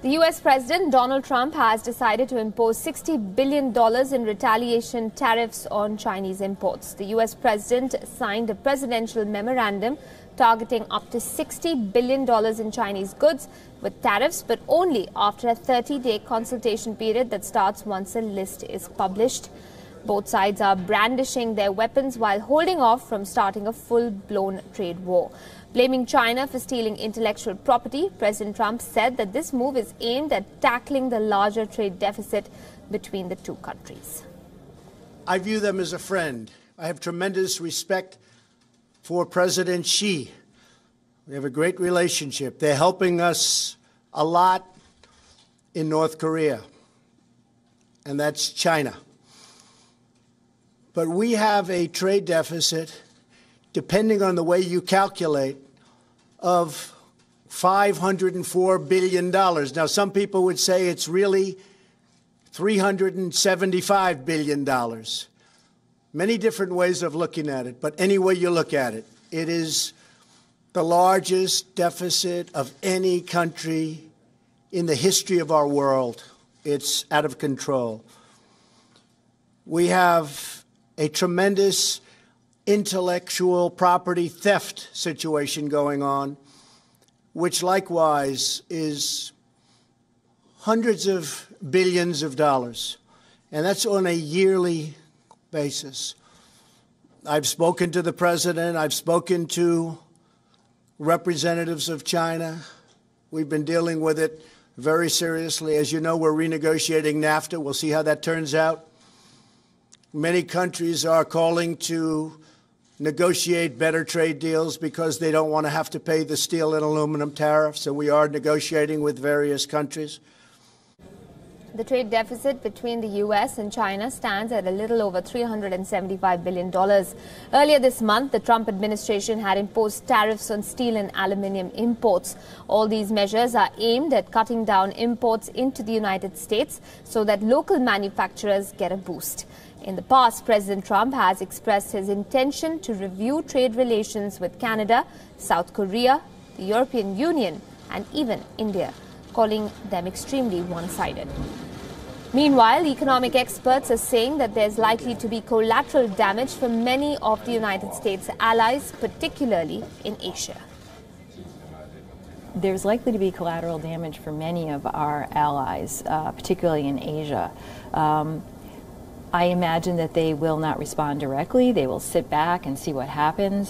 The U.S. President Donald Trump has decided to impose $60 billion in retaliation tariffs on Chinese imports. The U.S. President signed a presidential memorandum targeting up to $60 billion in Chinese goods with tariffs, but only after a 30-day consultation period that starts once a list is published. Both sides are brandishing their weapons while holding off from starting a full-blown trade war. Blaming China for stealing intellectual property, President Trump said that this move is aimed at tackling the larger trade deficit between the two countries. I view them as a friend. I have tremendous respect for President Xi. We have a great relationship. They're helping us a lot in North Korea, and that's China. But we have a trade deficit, depending on the way you calculate, of $504 billion. Now, some people would say it's really $375 billion. Many different ways of looking at it, but any way you look at it, it is the largest deficit of any country in the history of our world. It's out of control. We have a tremendous intellectual property theft situation going on, which likewise is hundreds of billions of dollars, and that's on a yearly basis. I've spoken to the president. I've spoken to representatives of China. We've been dealing with it very seriously. As you know, we're renegotiating NAFTA. We'll see how that turns out. Many countries are calling to negotiate better trade deals because they don't want to have to pay the steel and aluminum tariffs, so we are negotiating with various countries. The trade deficit between the U.S. and China stands at a little over $375 billion. Earlier this month, the Trump administration had imposed tariffs on steel and aluminium imports. All these measures are aimed at cutting down imports into the United States so that local manufacturers get a boost. In the past, President Trump has expressed his intention to review trade relations with Canada, South Korea, the European Union, and even India, calling them extremely one-sided. Meanwhile, economic experts are saying that there's likely to be collateral damage for many of the United States' allies, particularly in Asia. There's likely to be collateral damage for many of our allies, particularly in Asia. I imagine that they will not respond directly. They will sit back and see what happens.